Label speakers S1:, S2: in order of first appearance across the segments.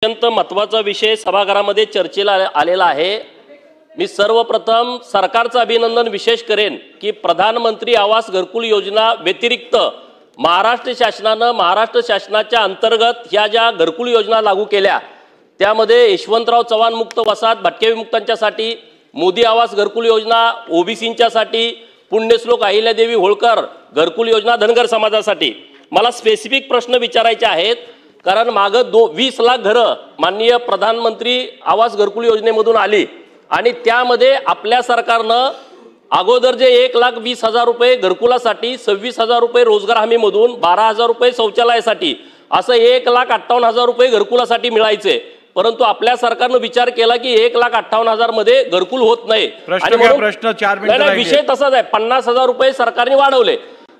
S1: अत्यंत महत्त्वाचा विषय सभागृहामध्ये चर्चेला आलेला आहे। मी सर्वप्रथम सरकारचं अभिनंदन विशेष करेन की प्रधानमंत्री आवास घरकुल योजना व्यतिरिक्त महाराष्ट्र शासनाच्या अंतर्गत ह्या ज्या घरकुल योजना लागू केल्या त्यामध्ये यशवंतराव चव्हाण मुक्त वसाहत भटके विमुक्तांच्यासाठी, मोदी आवास घरकुल योजना ओबीसींच्यासाठी, पुण्यश्लोक अहिल्यादेवी होळकर घरकुल योजना धनगर समाजासाठी। मला स्पेसिफिक प्रश्न विचारायचे आहेत कारण मागं 20 लाख घरं माननीय प्रधानमंत्री आवास घरकुल योजनेमधून आली आणि त्यामध्ये आपल्या सरकारनं अगोदर जे 1,20,000 रुपये घरकुलासाठी, 26,000 रुपये रोजगार हमीमधून, 12,000 रुपये शौचालयासाठी असं 1,58,000 रुपये घरकुलासाठी मिळायचे, परंतु आपल्या सरकारनं विचार केला की 1,58,000 मध्ये घरकुल होत नाही
S2: आणि प्रश्न 4 मिनिटं
S1: विषय तसाच आहे। 50,000 रुपये सरकारने वाढवले।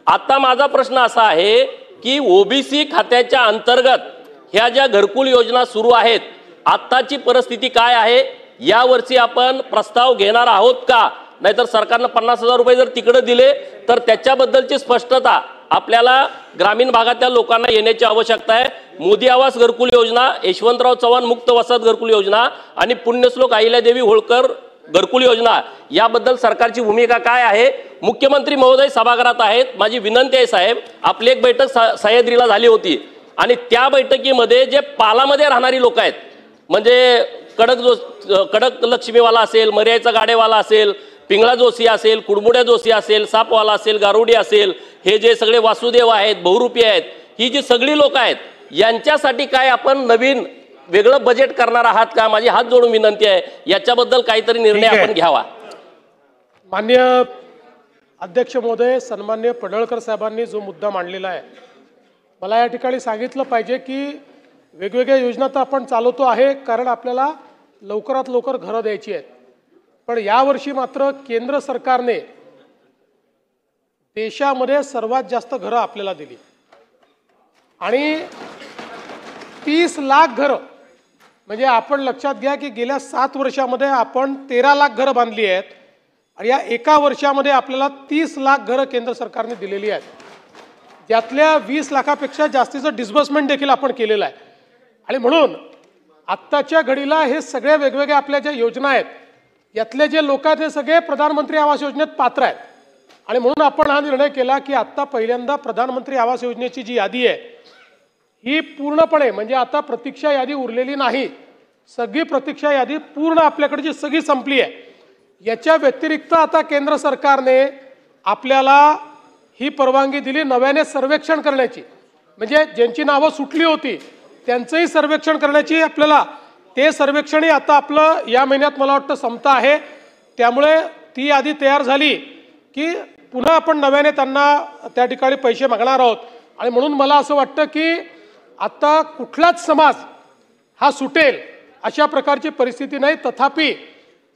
S1: आता माझा प्रश्न असा आहे की ओबीसी खात्याच्या अंतर्गत ह्या ज्या घरकुल योजना सुरू आहेत आत्ताची परिस्थिती काय आहे, यावर्षी आपण प्रस्ताव घेणार आहोत का? नाहीतर सरकारने 50,000 रुपये जर तिकडे दिले तर त्याच्याबद्दलची स्पष्टता आपल्याला ग्रामीण भागातील लोकांना येण्याची आवश्यकता आहे। मोदी आवास घरकुल योजना, यशवंतराव चव्हाण मुक्त वसाहत घरकुल योजना आणि पुण्यश्लोक अहिल्यादेवी होळकर घरकुल योजना याबद्दल सरकारची भूमिका काय आहे? मुख्यमंत्री महोदय सभागृहात आहेत, माझी विनंती आहे साहेब, आपली एक बैठक सह्याद्रीला झाली होती आणि त्या बैठकीमध्ये जे पालामध्ये राहणारी लोक आहेत, म्हणजे कडक लक्ष्मीवाला असेल, मर्याचा गाडेवाला असेल, पिंगळा जोशी असेल, कुडमुड्या जोशी असेल, सापवाला असेल, गारुडी असेल, हे जे सगळे वासुदेव आहेत, बहुरूपी आहेत, ही जी सगळी लोक आहेत यांच्यासाठी काय आपण नवीन वेगळं बजेट करणार आहात का? माझी हात जोडून विनंती आहे, याच्याबद्दल काहीतरी निर्णय आपण घ्यावा।
S3: माननीय अध्यक्ष महोदय, सन्माननीय पडळकर साहेबांनी जो मुद्दा मांडलेला आहे, मला या ठिकाणी सांगितलं पाहिजे की वेगवेगळ्या योजना तर आपण चालवतो आहे कारण आपल्याला लवकरात लवकर घरं द्यायची आहेत, पण यावर्षी मात्र केंद्र सरकारने देशामध्ये सर्वात जास्त घरं आपल्याला दिली आणि 30 लाख घरं, म्हणजे आपण लक्षात घ्या की गेल्या 7 वर्षामध्ये आपण 13 लाख घरं बांधली आहेत आणि या एका वर्षामध्ये आपल्याला 30 लाख घरं केंद्र सरकारने दिलेली आहेत, त्यातल्या 20 लाखापेक्षा जास्तीचं डिस्बर्समेंट देखील आपण केलेलं आहे। आणि म्हणून आत्ताच्या घडीला हे सगळे वेगवेगळे आपल्या ज्या योजना आहेत यातले जे लोक आहेत हे सगळे प्रधानमंत्री आवास योजनेत पात्र आहेत आणि म्हणून आपण हा निर्णय केला की आत्ता पहिल्यांदा प्रधानमंत्री आवास योजनेची जी यादी आहे ही पूर्णपणे, म्हणजे आता प्रतीक्षा यादी उरलेली नाही, सगळी प्रतीक्षा यादी पूर्ण आपल्याकडची सगळी संपली आहे। याच्या व्यतिरिक्त आता केंद्र सरकारने आपल्याला ही परवानगी दिली नव्याने सर्वेक्षण करण्याची, म्हणजे ज्यांची नावं सुटली होती त्यांचंही सर्वेक्षण करण्याची। आपल्याला ते सर्वेक्षणही आता आपलं या महिन्यात मला वाटतं संपतं आहे, त्यामुळे ती यादी तयार झाली की पुन्हा आपण नव्याने त्यांना त्या ठिकाणी पैसे मागणार आहोत। आणि म्हणून मला असं वाटतं की आता कुठलाच समाज हा सुटेल अशा प्रकारची परिस्थिती नाही, तथापि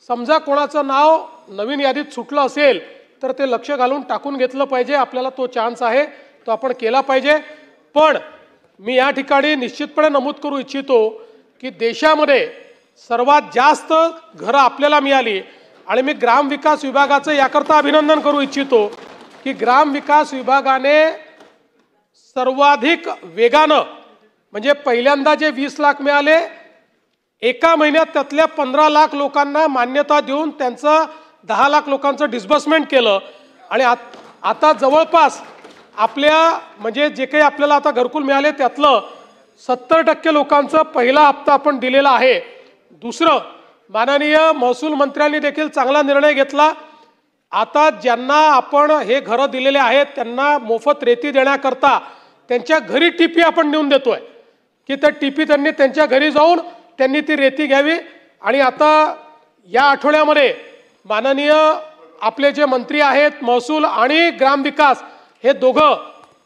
S3: समजा कोणाचं नाव नवीन यादीत सुटलं असेल तर ते लक्ष घालून टाकून घेतलं पाहिजे, आपल्याला तो चान्स आहे, तो आपण केला पाहिजे। पण मी या ठिकाणी निश्चितपणे नमूद करू इच्छितो की देशामध्ये सर्वात जास्त घरं आपल्याला मिळाली आणि मी ग्रामविकास विभागाचं याकरता अभिनंदन करू इच्छितो की ग्रामविकास विभागाने सर्वाधिक वेगानं, म्हणजे पहिल्यांदा जे 20 लाख मिळाले एका महिन्यात त्यातल्या 15 लाख लोकांना मान्यता देऊन त्यांचं 10 लाख लोकांचं डिस्बर्समेंट केलं आणि आता जवळपास आपल्या म्हणजे जे काही आपल्याला आता घरकुल मिळाले त्यातलं 70% लोकांचा पहिला हप्ता आपण दिलेला आहे। दुसरं, माननीय महसूल मंत्र्यांनी देखील चांगला निर्णय घेतला, आता ज्यांना आपण हे घरं दिलेले आहेत त्यांना मोफत रेती देण्याकरता त्यांच्या घरी टीपी आपण नेऊन देतोय की त्या टीपी त्यांनी त्यांच्या घरी जाऊन त्यांनी ती रेती घ्यावी। आणि आता या आठवड्यामध्ये माननीय आपले जे मंत्री आहेत महसूल आणि ग्रामविकास हे दोघं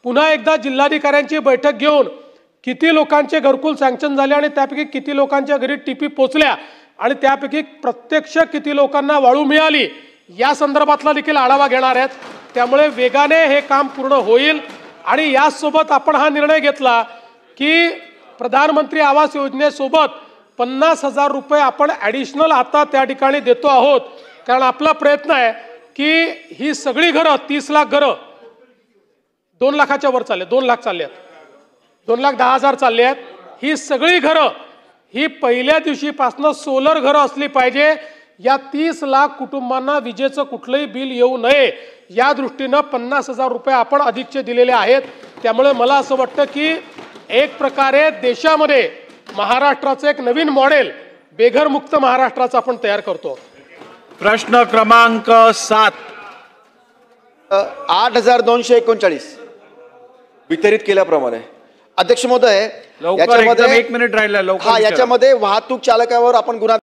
S3: पुन्हा एकदा जिल्हाधिकाऱ्यांची बैठक घेऊन किती लोकांचे घरकुल सँक्शन झाले आणि त्यापैकी किती लोकांच्या घरी टीपी पोचल्या आणि त्यापैकी प्रत्यक्ष किती लोकांना वाळू मिळाली या संदर्भातला देखील आढावा घेणार आहेत। त्यामुळे वेगाने हे काम पूर्ण होईल आणि यासोबत आपण हा निर्णय घेतला की प्रधानमंत्री आवास योजनेसोबत 50,000 रुपये आपण ॲडिशनल आता त्या ठिकाणी देतो आहोत, कारण आपला प्रयत्न आहे की ही सगळी घरं 30 लाख घरं 2 लाखाच्या वर चालले, 2 लाख चालले आहेत, 2,10,000 चालले आहेत, ही सगळी घरं ही पहिल्या दिवशीपासून सोलर घरं असली पाहिजे. या 30 लाख कुटुंबांना विजेचं कुठलंही बिल येऊ नये या दृष्टीनं 50,000 रुपये आपण अधिकचे दिलेले आहेत. त्यामुळे मला असं वाटतं की एक प्रकारे देशामध्ये महाराष्ट्राचं एक नवीन मॉडेल बेघरमुक्त महाराष्ट्राचं आपण तयार करतो.
S2: प्रश्न क्रमांक 7.
S4: 8,239 वितरित केल्याप्रमाणे अध्यक्ष महोदय
S2: लवकर एकदम 1 मिनिट राहिला लवकर विचारा.
S4: याच्यामध्ये वाहतूक चालकावर आपण गुन्हा